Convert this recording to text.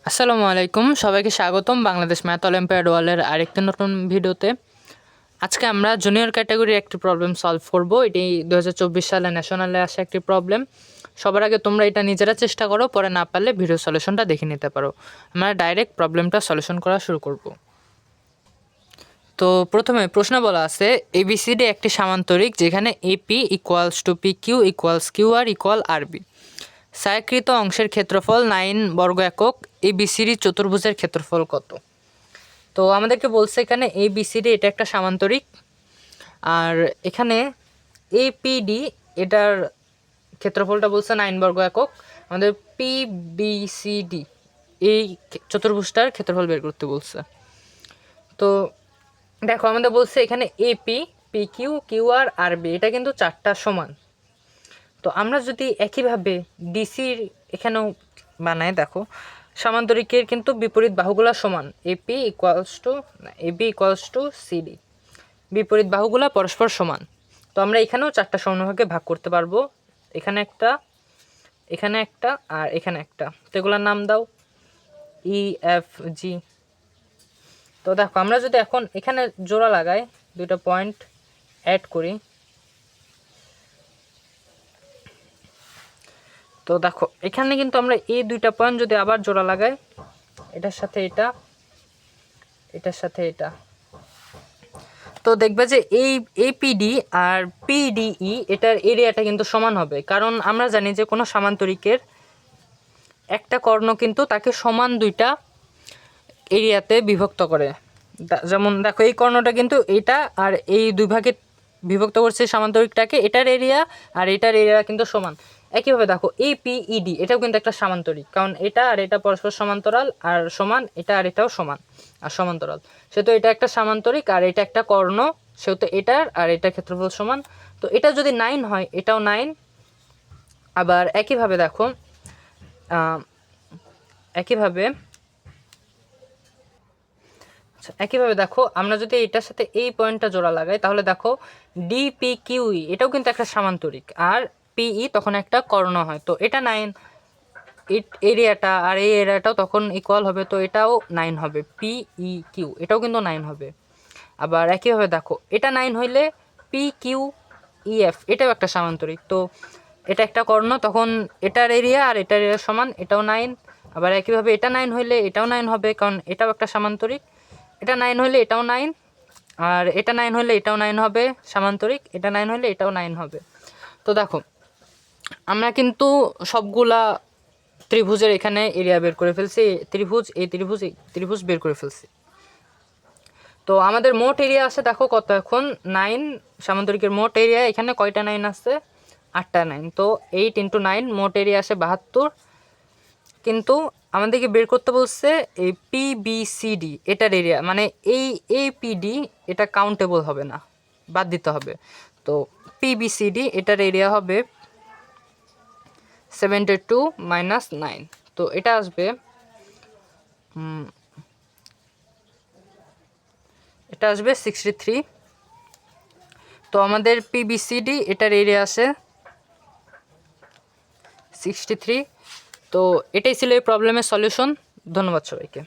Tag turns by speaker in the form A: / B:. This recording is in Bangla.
A: আসসালামু আলাইকুম, সবাইকে স্বাগতম বাংলাদেশ ম্যাথ অলিম্পিয়াড ওয়ালের আরেকটি নতুন ভিডিওতে। আজকে আমরা জুনিয়র ক্যাটাগরির একটি প্রবলেম সলভ করব। এটি 2024 সালে ন্যাশনালে আসা একটি প্রবলেম। সবার আগে তোমরা এটা নিজেরা চেষ্টা করো, পরে না পারলে ভিডিও সলিউশনটা দেখে নিতে পারো। আমরা ডাইরেক্ট প্রবলেমটা সলিউশন করা শুরু করব। তো প্রথমে প্রশ্ন বলা আছে এবিসিডি একটি সামান্তরিক যেখানে AP equals to P Q equals Q R equal RB. ছায়াকৃত অংশের ক্ষেত্রফল 9 বর্গ একক। এবিসিডি চতুর্ভুজের ক্ষেত্রফল কত? তো আমাদেরকে বলছে এখানে এবিসিডি এটা একটা সামান্তরিক, আর এখানে এপিডি এটার ক্ষেত্রফলটা বলছে 9 বর্গ একক। আমাদের পিবিসিডি এই চতুর্ভুজটার ক্ষেত্রফল বের করতে বলছে। তো দেখো আমাদের বলছে এখানে AP P Q Q R আরবি এটা কিন্তু চারটা সমান। তো আমরা যদি একইভাবে ডিসির এখানেও বানাই, দেখো সামান্তরিকের কিন্তু বিপরীত বাহুগুলা সমান। এবি ইকুয়ালস টু সিডি, বিপরীত বাহুগুলা পরস্পর সমান। তো আমরা এখানেও চারটা সমভাগে ভাগ করতে পারবো, এখানে একটা, এখানে একটা, আর এখানে একটা। তো এগুলোর নাম দাও ই এফ জি। তো দেখো আমরা যদি এখন এখানে জোড়া লাগাই, দুইটা পয়েন্ট অ্যাড করি, তো দেখো এখানে কিন্তু আমরা এই দুইটা পয়েন্ট যদি আবার জোড়া লাগাই, এটার সাথে এটা, এটার সাথে এটা, তো দেখবে যে এই এপিডি আর পিডিই এটার এরিয়াটা কিন্তু সমান হবে। কারণ আমরা জানি যে কোনো সামান্তরিকের একটা কর্ণ কিন্তু তাকে সমান দুইটা এরিয়াতে বিভক্ত করে। যেমন দেখো এই কর্ণটা কিন্তু এটা আর এই দুই ভাগে বিভক্ত করছে সামান্তরিকটাকে, এটার এরিয়া আর এটার এরিয়া কিন্তু সমান। একইভাবে দেখো এই পিইডি এটাও কিন্তু একটা সামান্তরিক, কারণ এটা আর এটা পরস্পর সমান্তরাল আর সমান, এটা আর এটাও সমান আর সমান্তরাল, সেহেতু এটা একটা সামান্তরিক আর এটা একটা কর্ণ, সেহেতু এটার আর এটার ক্ষেত্রফল সমান। তো এটা যদি 9 হয় এটাও 9। আবার একইভাবে দেখো একইভাবে দেখো আমরা যদি এটার সাথে এই পয়েন্টটা জোড়া লাগাই, তাহলে দেখো ডিপি কিউই এটাও কিন্তু একটা সামান্তরিক, আর পিই তখন একটা কর্ণ হয়। তো এটা 9, এরিয়াটা আর এই এরিয়াটাও তখন ইকুয়াল হবে, তো এটাও 9 হবে। পিই কিউ এটাও কিন্তু 9 হবে। আবার একইভাবে দেখো এটা 9 হইলে পি কিউ ইএফ এটাও একটা সামান্তরিক, তো এটা একটা কর্ণ, তখন এটার এরিয়া আর এটার এরিয়া সমান, এটাও 9। আবার একইভাবে এটা 9 হইলে এটাও 9 হবে, কারণ এটাও একটা সামান্তরিক। এটা 9 হইলে এটাও 9, আর এটা 9 হইলে এটাও 9 হবে সামান্তরিক, এটা 9 হইলে এটাও 9 হবে। তো দেখো আমরা কিন্তু সবগুলা ত্রিভুজের এখানে এরিয়া বের করে ফেলছি, ত্রিভুজ এই ত্রিভুজ বের করে ফেলছি। তো আমাদের মোট এরিয়া আছে দেখো কত, এখন 9। সামান্তরিকের মোট এরিয়া এখানে কয়টা 9 আছে? 8টা 9। তো 8 × 9 মোট এরিয়া আসে 72। কিন্তু আমাদেরকে বের করতে বলছে এই পিবিসিডি এটার এরিয়া, মানে এই এপিডি এটা কাউন্টেবল হবে না, বাদ দিতে হবে। তো পিবিসিডি এটার এরিয়া হবে 72 - 9, তো এটা আসবে এটা আসবে 63। তো আমাদের পিবিসিডি এটার এরিয়া আসে 63। তো এটাই ছিল এই প্রবলেমের সলিউশন। ধন্যবাদ সবাইকে।